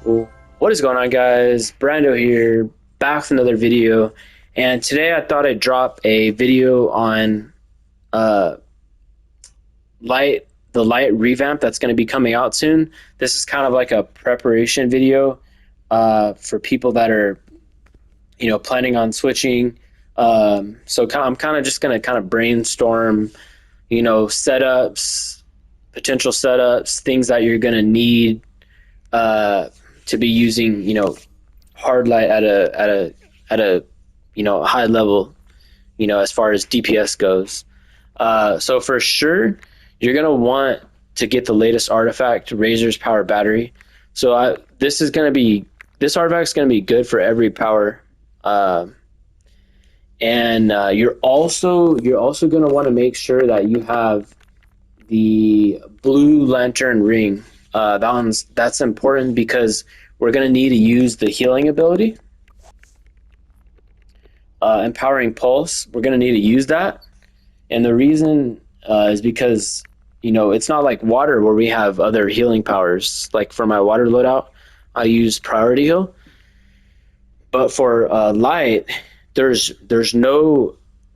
What is going on, guys? Brando here, back with another video. And today I thought I'd drop a video on uh, the light revamp that's going to be coming out soon. This is kind of like a preparation video for people that are, planning on switching. I'm kind of just going to kind of brainstorm, setups, potential setups, things that you're going to need to be using, hard light at a high level, as far as DPS goes. So for sure, you're gonna want to get the latest artifact, Razor's Power Battery. So this artifact is gonna be good for every power. And you're also gonna want to make sure that you have the blue lantern ring. That's important because we're going to need to use the healing ability, empowering pulse. We're going to need to use that, and the reason is because it's not like water where we have other healing powers. Like for my water loadout, I use priority heal, but for light, there's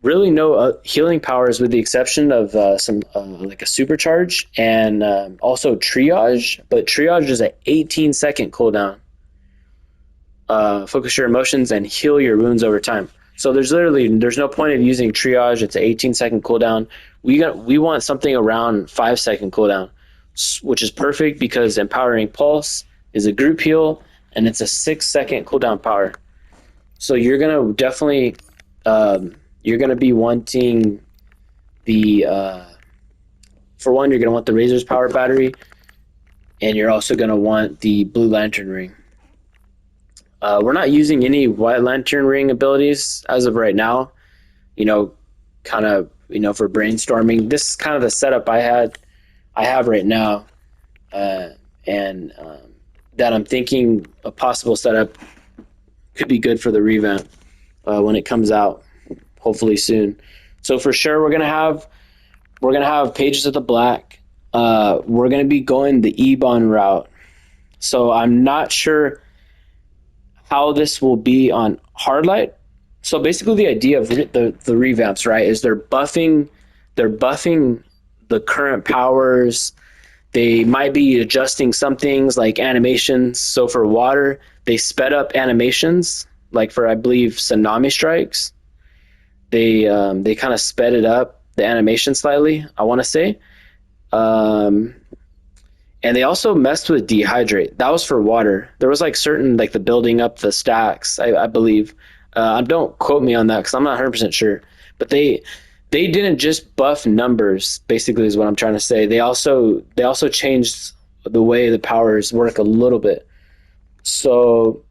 really no healing powers with the exception of some like a supercharge and also triage, but triage is an 18-second cooldown. Focus your emotions and heal your wounds over time. So there's no point of using triage. It's an 18-second cooldown. We want something around 5-second cooldown, which is perfect because empowering pulse is a group heal and it's a 6-second cooldown power. So you're gonna definitely you're going to be wanting the, for one, you're going to want the Razor's Power Battery, and you're also going to want the Blue Lantern Ring. We're not using any White Lantern Ring abilities as of right now, kind of, for brainstorming. This is kind of the setup I have right now, and that I'm thinking a possible setup could be good for the revamp when it comes out. Hopefully soon. So for sure, we're gonna have Pages of the Black. We're gonna be going the Ebon route. So I'm not sure how this will be on hard light. So basically, the idea of the revamps, right, is they're buffing the current powers. They might be adjusting some things like animations. So for water, they sped up animations, like for I believe Tsunami Strikes. They kind of sped it up, the animation slightly, I want to say. And they also messed with Dehydrate. That was for water. There was like certain, like the building up the stacks, I believe. Don't quote me on that because I'm not 100% sure. But they didn't just buff numbers, basically is what I'm trying to say. They also changed the way the powers work a little bit. So,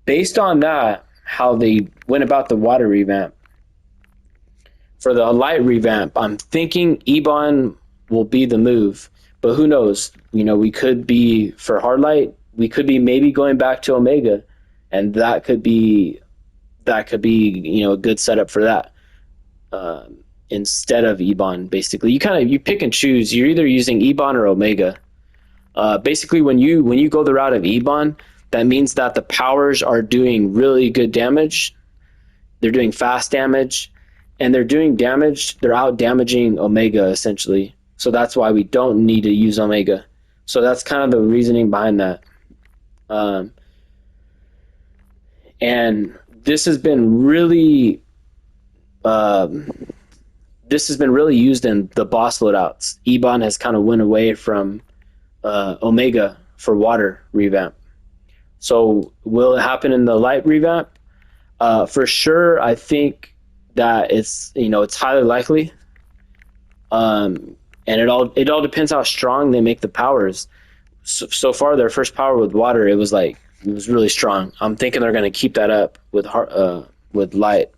based on that, how they went about the water revamp. For the light revamp, I'm thinking Ebon will be the move, but who knows? We could be for hard light. We could be maybe going back to Omega, and that could be a good setup for that instead of Ebon. Basically, you pick and choose. You're either using Ebon or Omega. Basically, when you go the route of Ebon, that means that the powers are doing really good damage. They're doing fast damage, and they're out damaging Omega essentially. So that's why we don't need to use Omega. So that's kind of the reasoning behind that. And this has been really used in the boss loadouts. Ebon has kind of went away from Omega for water revamp. So will it happen in the light revamp? For sure, I think that it's highly likely. And it all depends how strong they make the powers. So far, their first power with water, it was really strong. I'm thinking they're going to keep that up with light.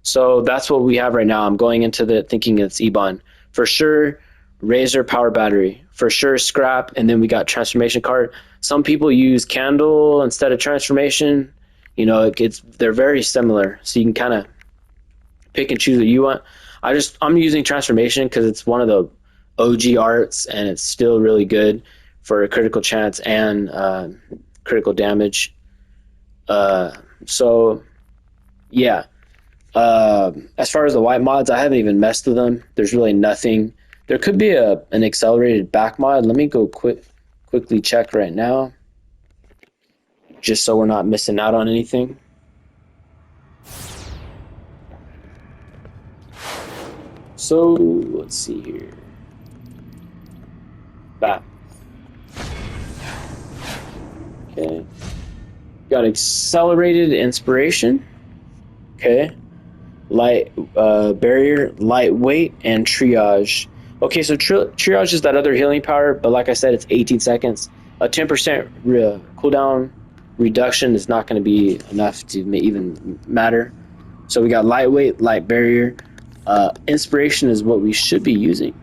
So that's what we have right now. I'm going into the thinking it's Ebon. For sure, Razor Power Battery. For sure, Scrap, and then we got Transformation Card. Some people use Candle instead of Transformation. They're very similar, so you can kind of pick and choose what you want. I'm using Transformation because it's one of the OG arts, and it's still really good. for a critical chance and critical damage. So yeah. As far as the white mods, I haven't even messed with them. There's really nothing. There could be an accelerated back mod. Let me go quickly check right now, just so we're not missing out on anything. So let's see here. Back. Okay. Got accelerated inspiration. Okay. Light barrier, lightweight, and triage. Okay, so triage is that other healing power, but like I said, it's 18 seconds. A 10% cooldown reduction is not going to be enough to even matter. So we got lightweight, light barrier. Inspiration is what we should be using.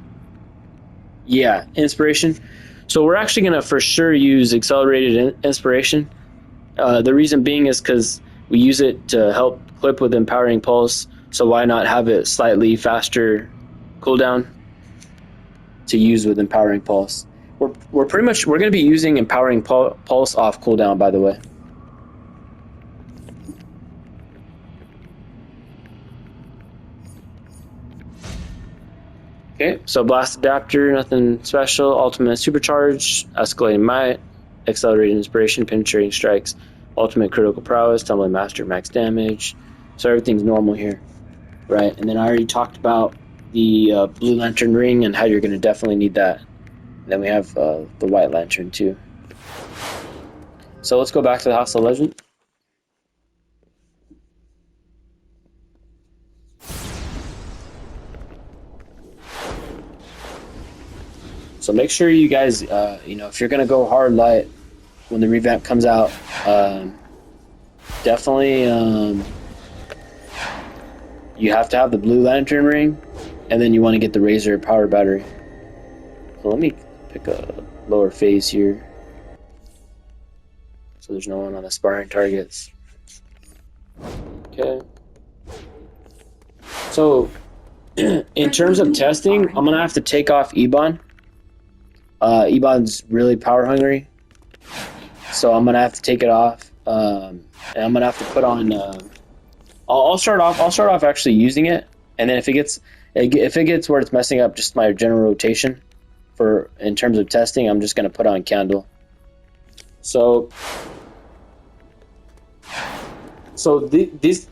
Yeah, inspiration. So we're actually going to for sure use accelerated inspiration. The reason being is because we use it to help clip with empowering pulse. So why not have it slightly faster cooldown to use with empowering pulse? We're going to be using empowering pulse off cooldown, by the way. Okay, so blast adapter, nothing special. Ultimate supercharge, escalating might, accelerated inspiration, penetrating strikes, ultimate critical prowess, tumbling master, max damage. So everything's normal here, right? And then I already talked about the blue lantern ring and how you're going to definitely need that. And then we have the white lantern too. So let's go back to the House of Legend. So make sure you guys, if you're going to go hard light when the revamp comes out, definitely you have to have the blue lantern ring, and then you want to get the Razor power battery. So let me pick a lower phase here, so there's no one on the sparring targets. Okay. So in terms of testing, I'm gonna have to take off Ebon. Ebon's really power hungry, so I'm gonna have to take it off, and I'm gonna have to put on. I'll start off actually using it, and then if it gets where it's messing up just my general rotation, in terms of testing, I'm just gonna put on Candle. So these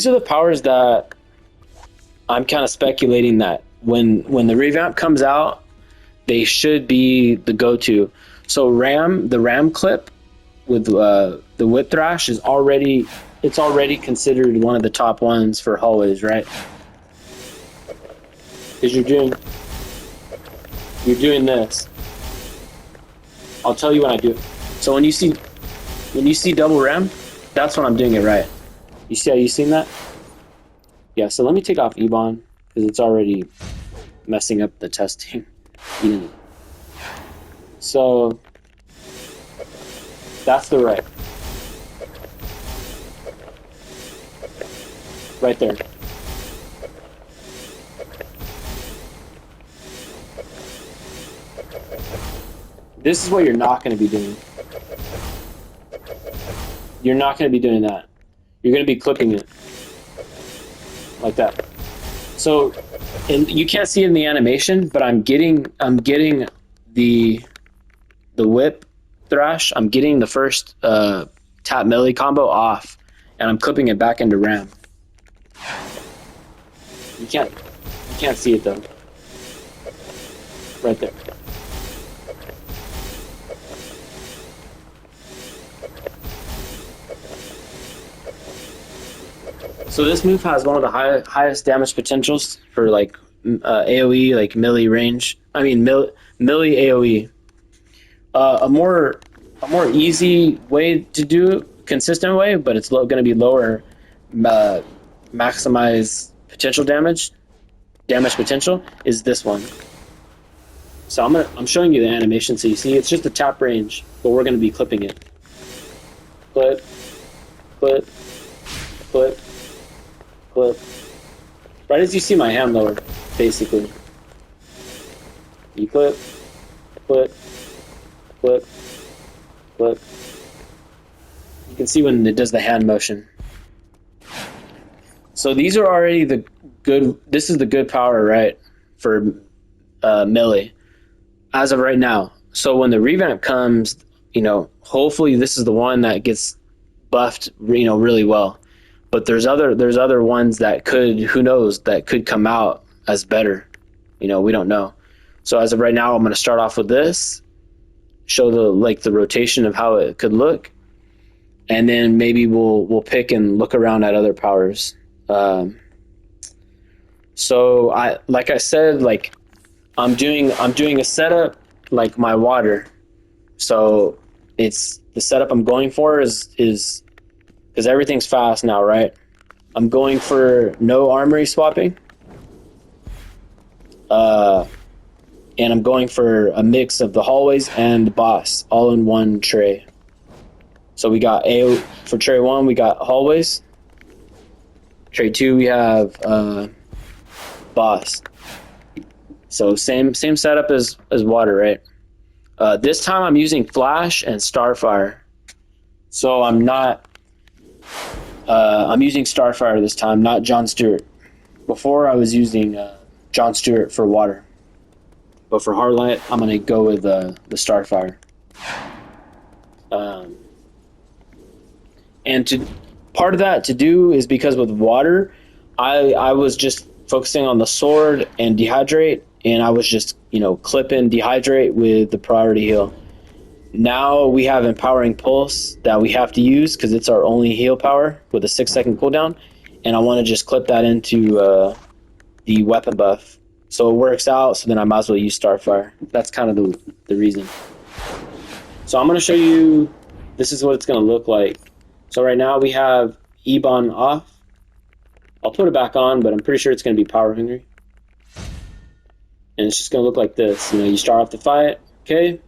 are the powers that I'm kind of speculating that when the revamp comes out, they should be the go-to. So the ram clip with the whip thrash is already considered one of the top ones for hallways, right? Because you're doing this. I'll tell you when I do it. So when you see double ram, that's when I'm doing it right. You see how you seen that? Yeah. So let me take off Ebon because it's already messing up the testing. So that's the right there. This is what you're not going to be doing. You're not going to be doing that. You're going to be clipping it like that. So, and you can't see it in the animation, but I'm getting the whip thrash. I'm getting the first tap melee combo off, and I'm clipping it back into ram. You can't see it though. Right there. So this move has one of the highest damage potentials for like AoE, like melee range. I mean melee AoE. A more easy way to do it, consistent way, but it's going to be lower maximize potential damage potential is this one. So I'm showing you the animation so you see it's just a tap range, but we're going to be clipping it. Clip, clip, clip, clip. Right as you see my hand lower, basically. You clip, clip, clip, clip. You can see when it does the hand motion. So these are already the good, this is the good power, right, for melee as of right now. So when the revamp comes, you know, hopefully this is the one that gets buffed, you know, really well. But there's other ones that could, who knows, that could come out as better. You know, we don't know. So as of right now, I'm going to start off with this, show the rotation of how it could look, and then maybe we'll pick and look around at other powers. So like I said, like I'm doing a setup like my water. So it's the setup I'm going for is because everything's fast now, right? I'm going for no armory swapping. And I'm going for a mix of the hallways and the boss all in one tray. So we got for tray 1, we got hallways. Tray 2, we have boss. So same setup as water, right? This time I'm using flash and starfire. So I'm using starfire this time, not John Stewart. Before I was using John Stewart for water. But for hard light, I'm going to go with the starfire. And part of that to do is because with water, I was just focusing on the sword and dehydrate, and I was just, you know, clipping dehydrate with the priority heal. Now we have empowering pulse that we have to use because it's our only heal power with a 6-second cooldown, and I want to just clip that into the weapon buff. So it works out, so then I might as well use starfire. That's kind of the reason. So I'm going to show you, this is what it's going to look like. So right now we have Ebon off. I'll put it back on, but I'm pretty sure it's going to be power hungry. And it's just going to look like this. You know, you start off the fight, okay?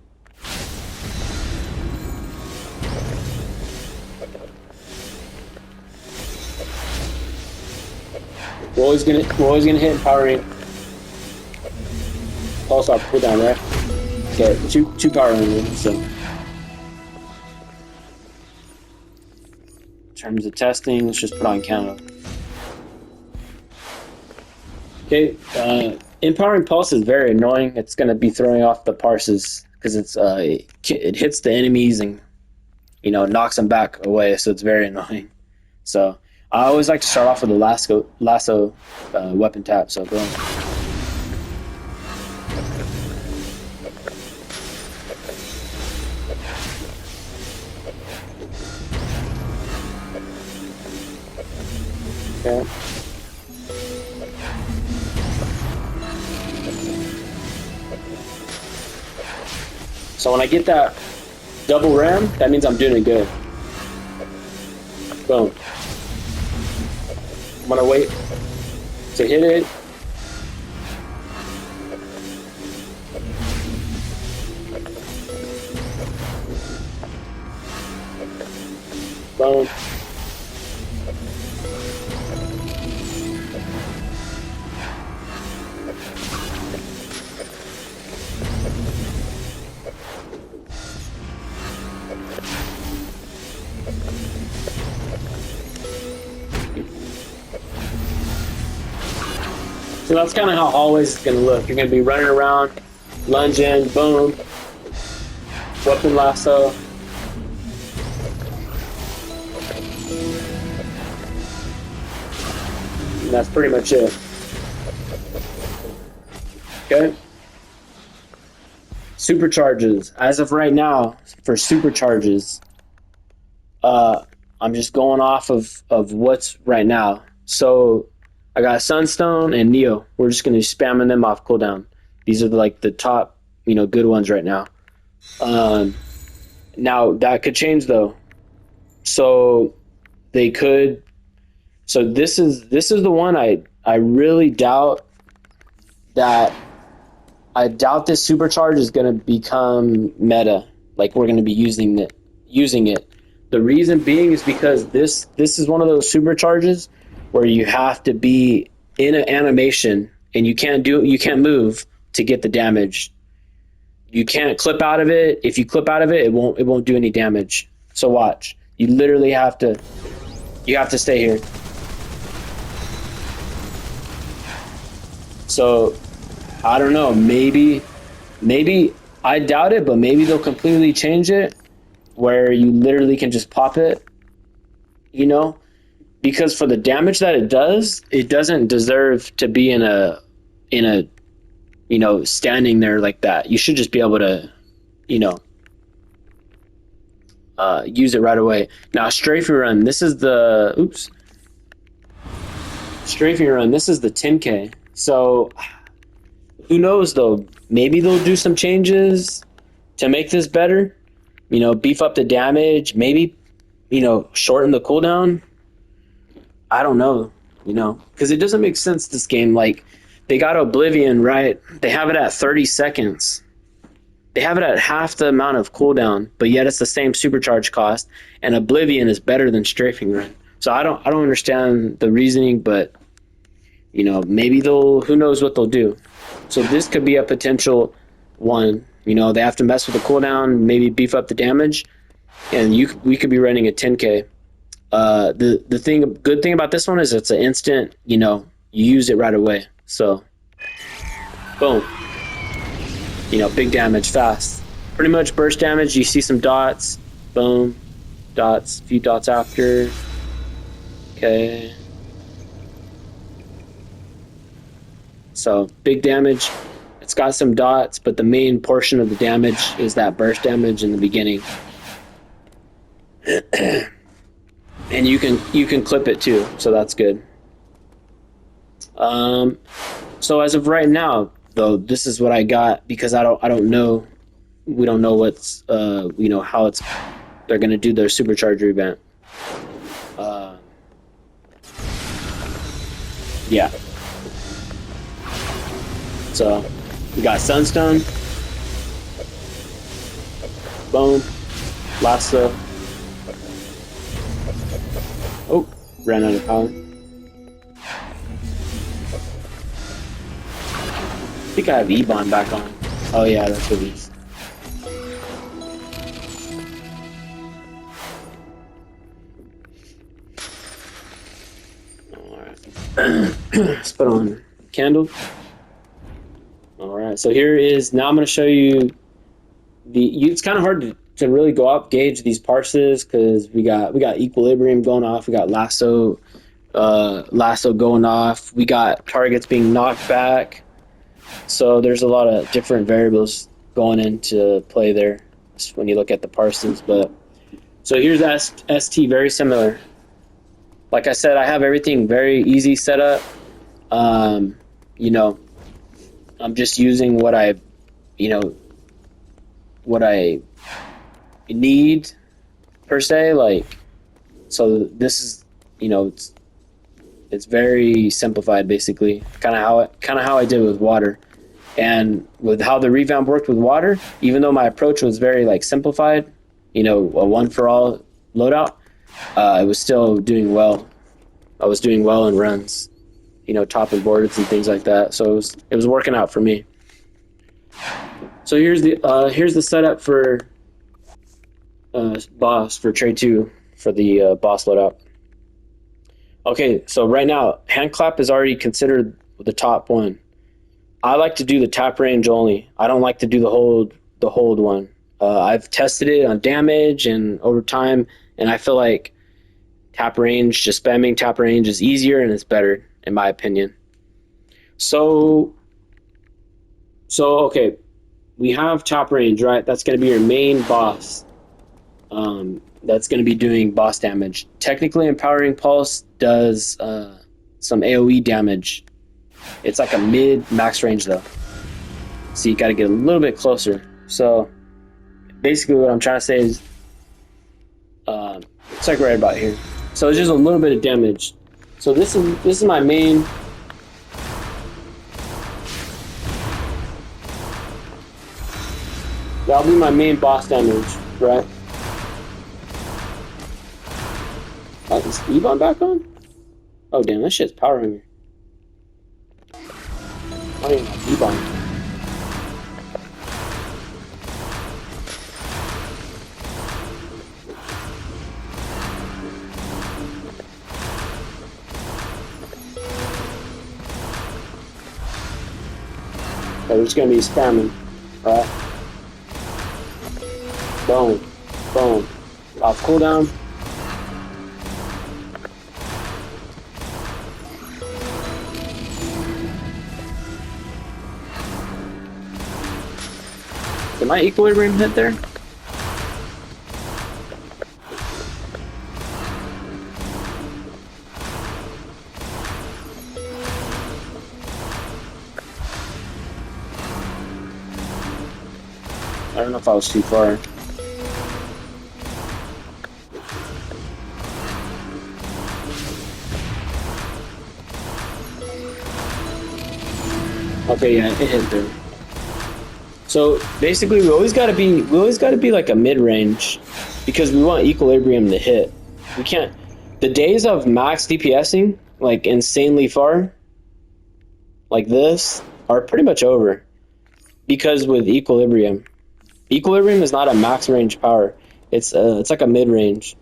We're always gonna hit empowering. Pulse off, put down, right? Okay, two power hungry. So in terms of testing, let's just put on count. Okay, empowering pulse is very annoying. It's going to be throwing off the parses because it hits the enemies and, you know, knocks them back away. So it's very annoying. So I always like to start off with the lasso weapon tap. So boom. Okay. So when I get that double ram, that means I'm doing it good. Boom. I'm gonna wait to hit it. Boom. So that's kind of how hallways is going to look. You're going to be running around, lunge in, boom, weapon lasso. And that's pretty much it. Okay. Supercharges. As of right now, for supercharges, I'm just going off of what's right now. So I got Sunstone and Neo. We're just going to be spamming them off cooldown. These are like the top, you know, good ones right now. Now that could change though. So they could. So this is the one I really doubt that. I doubt this supercharge is going to become meta. Like we're going to be using it. The reason being is because this is one of those supercharges where you have to be in an animation and you can't move to get the damage. You can't clip out of it. If you clip out of it, it won't do any damage. So watch. You literally have to stay here. So I don't know, maybe I doubt it, but maybe they'll completely change it where you literally can just pop it, you know? Because for the damage that it does, it doesn't deserve to be in a you know, standing there like that. You should just be able to, you know, use it right away. Now, strafing run, this is the, oops. Strafing run, this is the 10K. So, who knows though? Maybe they'll do some changes to make this better. You know, beef up the damage, maybe, you know, shorten the cooldown. I don't know, you know, because it doesn't make sense, this game. Like, they got Oblivion, right? They have it at 30 seconds. They have it at half the amount of cooldown, but yet it's the same supercharge cost, and Oblivion is better than Strafing Run. So I don't understand the reasoning, but you know, maybe who knows what they'll do. So this could be a potential one. You know, they have to mess with the cooldown, maybe beef up the damage, and we could be running a 10K. The good thing about this one is it's an instant, you know, you use it right away. So, boom. You know, big damage fast. Pretty much burst damage. You see some dots. Boom. Dots. A few dots after. Okay. So, big damage. It's got some dots, but the main portion of the damage is that burst damage in the beginning. And you can clip it too, so that's good. So as of right now, though, this is what I got because I don't know. We don't know what's you know, how they're gonna do their Supercharge revamp. Yeah. So we got Sunstone. Boom. Lasso. Oh, ran out of power. I think I have E-Bond back on. Oh yeah, that's what it is. Alright. Let's put on candle. Alright, so here is, now I'm going to show you it's kind of hard to really go up, gauge these parses because we got equilibrium going off, we got lasso going off, we got targets being knocked back. So there's a lot of different variables going into play there when you look at the parses. But so here's ST, very similar. Like I said, I have everything very easy set up. You know, I'm just using what I need per se. Like, so this is, you know, it's very simplified, basically, kind of how I did with water. And with how the revamp worked with water, even though my approach was very like simplified, you know, a one for all loadout, I was still doing well. I was doing well in runs, you know, topping boards and things like that. So it was working out for me. So here's the setup for boss for trade 2 for the boss loadout. Okay, so right now, hand clap is already considered the top one. I like to do the tap range only. I don't like to do the hold one. I've tested it on damage and over time, and I feel like tap range, just spamming tap range is easier and it's better, in my opinion. So okay, we have top range, right? That's going to be your main boss. That's going to be doing boss damage. Technically, Empowering Pulse does some AoE damage. It's like a mid max range though, so you got to get a little bit closer. So basically what I'm trying to say is it's like right about here. So it's just a little bit of damage. So this is my main. That'll be my main boss damage, right? Is E-Bomb back on? Oh damn, that shit's powering me. I don't even have E-Bomb. we're just gonna be spamming. Alright. Boom. Boom. Off cooldown. Did my equilibrium hit there? I don't know if I was too far. Okay, yeah, it hit there. So basically, we always gotta be like a mid-range, because we want equilibrium to hit. We can't. The days of max DPSing, like insanely far, like this, are pretty much over. Because with equilibrium is not a max range power. It's like a mid-range.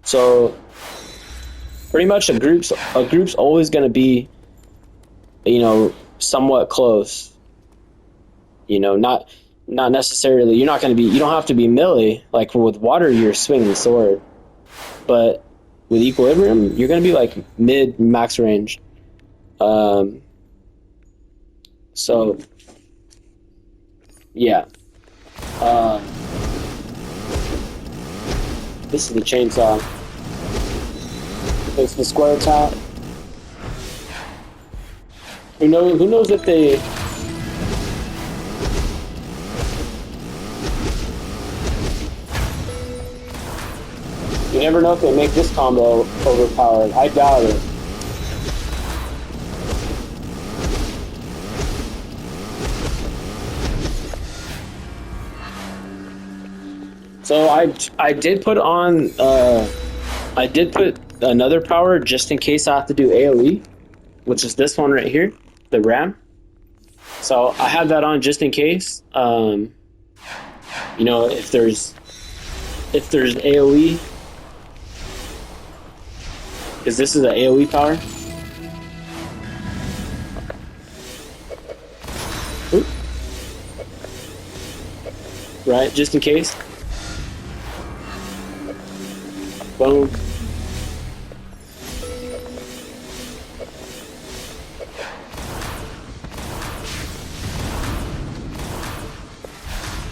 So pretty much a group's always gonna be, you know, somewhat close. You know, not necessarily. You don't have to be melee. Like with water, you're swinging the sword, but with equilibrium, you're gonna be like mid max range. So yeah. This is the chainsaw. It's the square tap. Who knows if they. You never know if they make this combo overpowered. I doubt it. So I did put on I did put another power just in case I have to do AoE, which is this one right here, the RAM. So I have that on just in case. You know, if there's AoE. Because this is an AoE power. Oop. Right, just in case. Boom.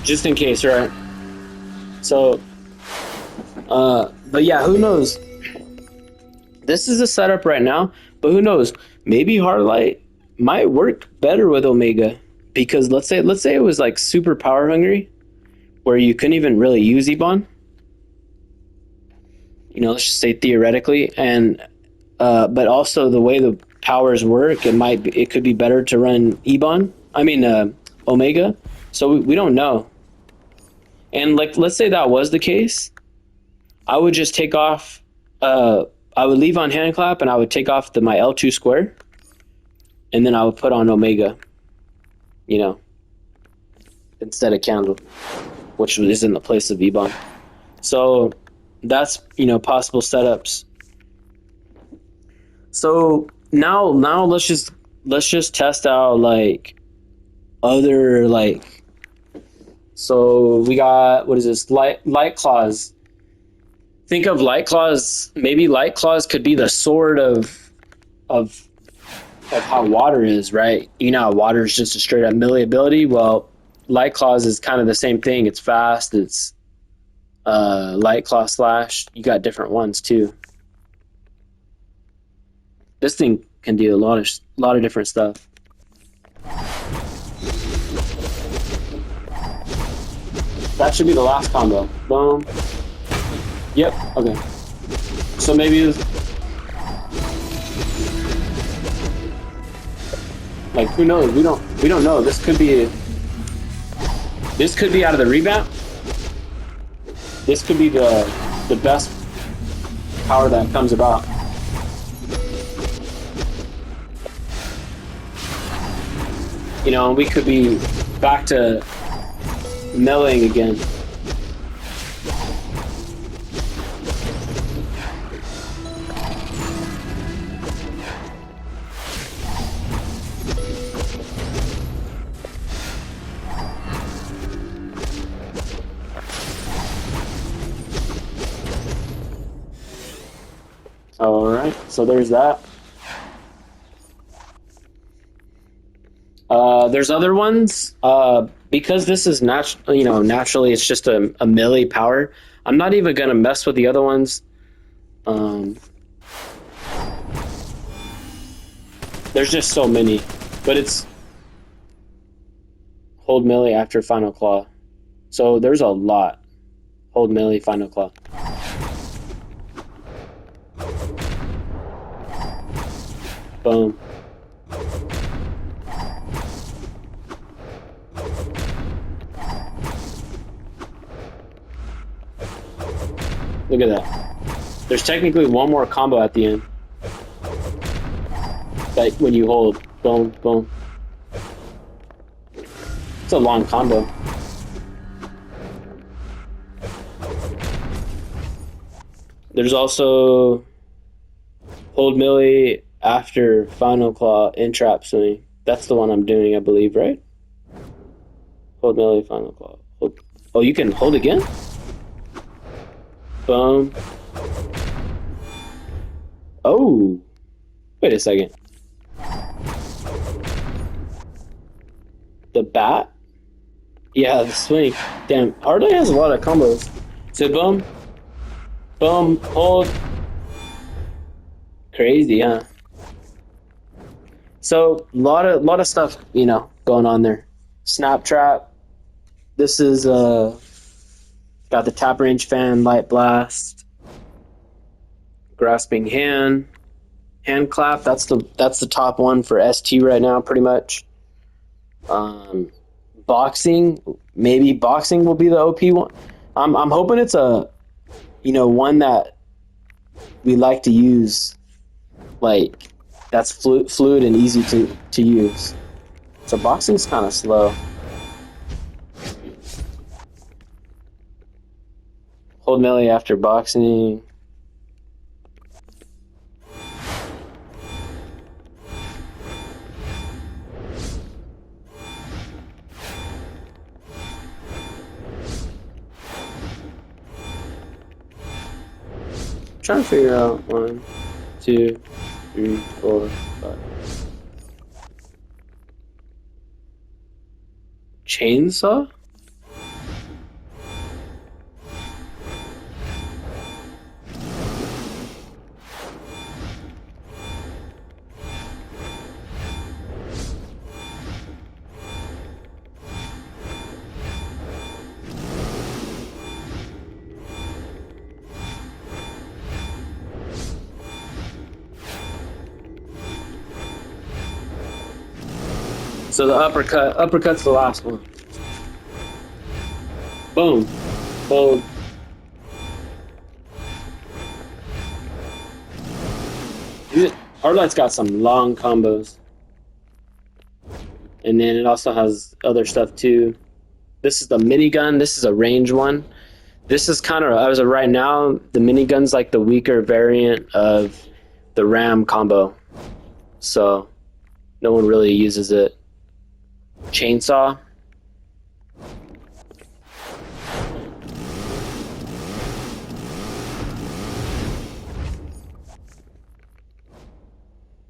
Just in case, right? So, but yeah, who knows? This is the setup right now, but who knows? Maybe Hard Light might work better with Omega, because let's say it was like super power hungry, where you couldn't even really use Ebon. You know, let's just say theoretically, and but also the way the powers work, it could be better to run Ebon. I mean Omega. So we don't know. And like, let's say that was the case, I would just take off. I would leave on hand clap, and I would take off my L2 square, and then I would put on Omega, you know, instead of Candle, which is in the place of Ebon. So that's, you know, possible setups. So now let's just test out like other like. So we got, what is this? Light Claws. Think of Light Claws. Maybe Light Claws could be the sword of how water is, right? You know, water is just a straight up melee ability. Well, Light Claws is kind of the same thing. It's fast. It's Light Claw slash. You got different ones too. This thing can do a lot of different stuff. That should be the last combo. Boom. Yep. Okay. So maybe like, who knows? We don't know. This could be out of the revamp. This could be the best power that comes about. You know, we could be back to meleeing again. All right, so there's that. There's other ones. Because this is naturally it's just a melee power. I'm not even gonna mess with the other ones. There's just so many, but it's hold melee after final claw. So there's a lot. Hold melee final claw. Boom. Look at that. There's technically one more combo at the end. Like when you hold. Boom, boom. It's a long combo. There's also hold melee after final claw in trap swing. That's the one I'm doing, I believe, right? Hold melee final claw. Hold. Oh, you can hold again? Boom. Oh. Wait a second. The bat? Yeah, the swing. Damn, Hardlight has a lot of combos. So boom. Boom. Hold. Crazy, huh? So lot of stuff, going on there. Snap trap. This is got the tap range fan, light blast, grasping hand clap. That's the top one for ST right now, pretty much. Boxing, maybe boxing will be the OP one. I'm hoping it's a one that we like to use, like that's fluid and easy to use. So boxing's kind of slow. Hold melee after boxing. Trying to figure out 1, 2, 3, 4, 5. Chainsaw? So the uppercut's the last one. Boom. Boom. Hardlight's got some long combos. And then it also has other stuff too. This is the minigun. This is a range one. This is kind of, as of right now, the minigun's like the weaker variant of the ram combo. So no one really uses it. Chainsaw.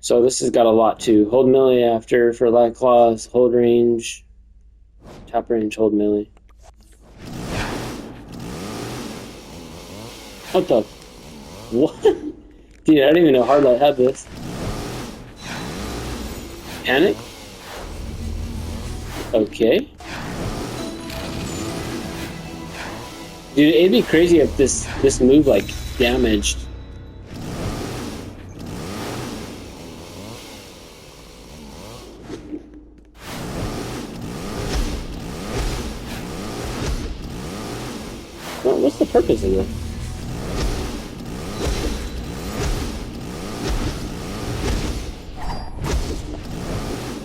So this has got a lot too. Hold melee after for light claws, hold range, tap range, hold melee. What the? What? Dude, I didn't even know Hardlight had this. Panic? Okay. Dude, it'd be crazy if this move like damaged. Well, what's the purpose of this?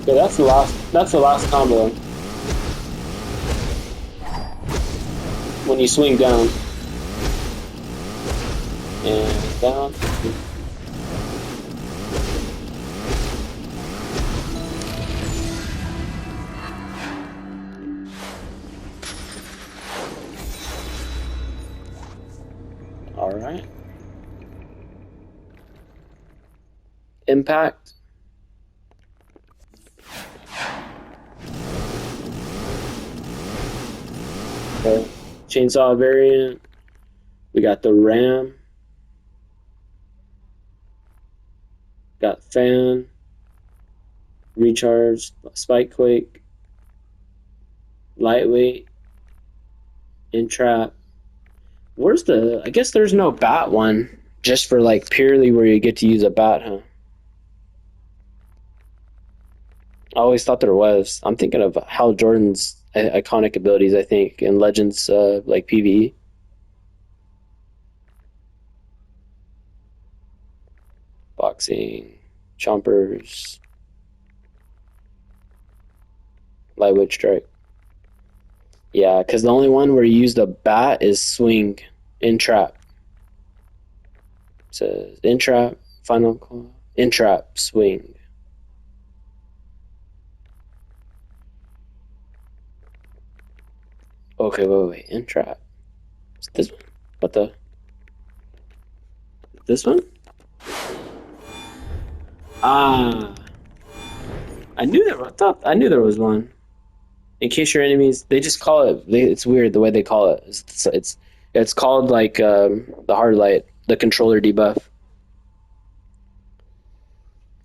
Okay, that's the last combo. When you swing down. And down. Alright. impact. Chainsaw variant. We got the ram. Got fan. Recharge. Spike quake. Lightweight. Entrap. Where's the... I guess there's no bat one. Just for like purely where you get to use a bat, huh? I always thought there was. I'm thinking of Hal Jordan's iconic abilities, I think, in Legends like PvE. Boxing, chompers, lightweight strike. Yeah, because the only one where you use the bat is swing, entrap. It says entrap, final call, entrap, swing. Okay, wait, entrap. Is it this one? What the? This one? Ah, I knew there was one. In case your enemies, they just call it. It's weird the way they call it. It's called like the hard light, the controller debuff.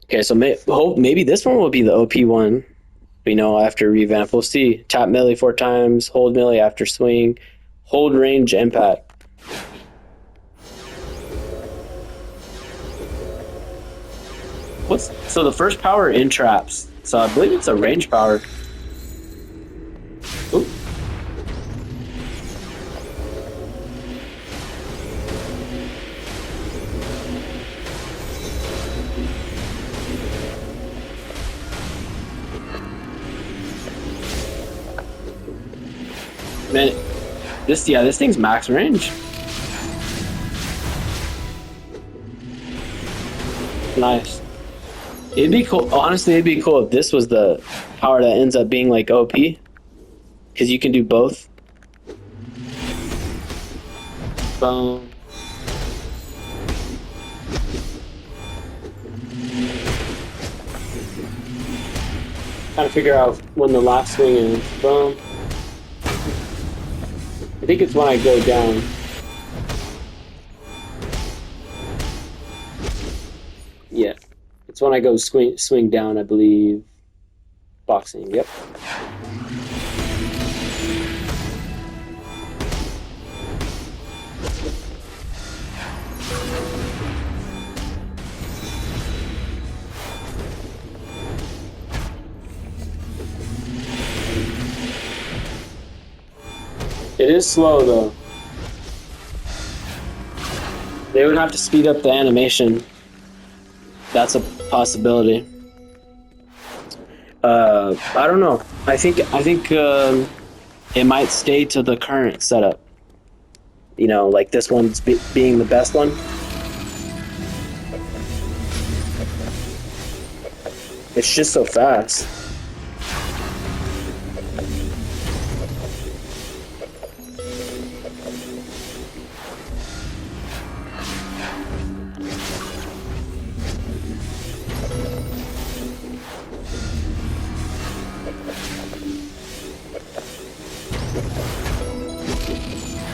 Okay, so maybe this one will be the OP one. You know, after revamp, we'll see. Tap melee 4 times, hold melee after swing, hold range impact. So the first power entraps. So I believe it's a range power. Oop. Man, this thing's max range. Nice. It'd be cool. Honestly, it'd be cool if this was the power that ends up being like OP, because you can do both. Boom. Trying to figure out when the last swing is. Boom. I think it's when I go down. Yeah. It's when I go swing down, I believe. Boxing, yep. It is slow though. They would have to speed up the animation. That's a possibility. I don't know. I think it might stay to the current setup. You know, like this one's being the best one. It's just so fast.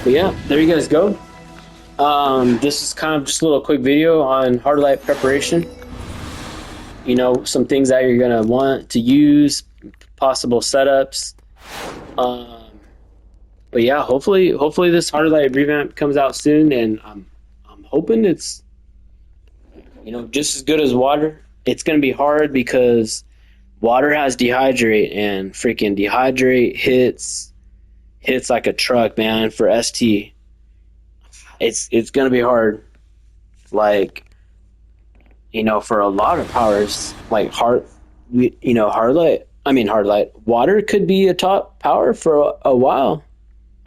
But yeah, there you guys go. This is kind of just a little quick video on hard light preparation. You know, some things that you're gonna want to use, possible setups. But yeah, hopefully this hard light revamp comes out soon, and I'm hoping it's, you know, just as good as water. It's gonna be hard because water has dehydrate, and freaking dehydrate hits like a truck, man. For ST, it's gonna be hard. Like, you know, for a lot of powers, like hard light. Water could be a top power for a while.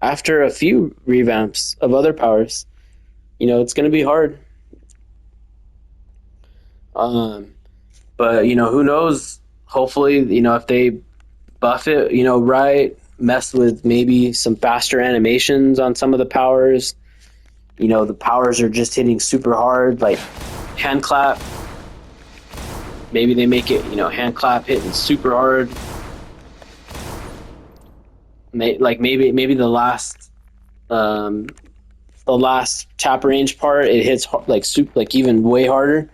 After a few revamps of other powers, you know, it's gonna be hard. But you know, who knows? Hopefully, you know, if they buff it, you know, right. Mess with maybe some faster animations on some of the powers. You know, the powers are just hitting super hard, like hand clap. Maybe they make it, hand clap hitting super hard. Maybe the last tap range part, it hits like even way harder,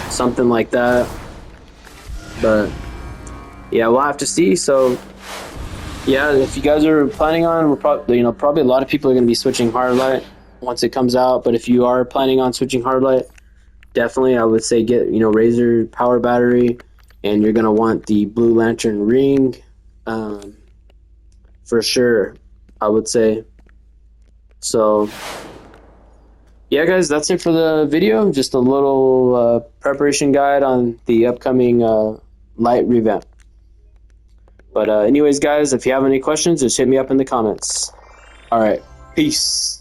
something like that. But yeah, we'll have to see. So yeah, if you guys are planning on, probably a lot of people are going to be switching hard light once it comes out. But if you are planning on switching hard light, definitely I would say get Razer power battery, and you're going to want the Blue Lantern ring, for sure, I would say. So yeah, guys, that's it for the video. Just a little preparation guide on the upcoming light revamp. But anyways, guys, if you have any questions, just hit me up in the comments. All right, peace.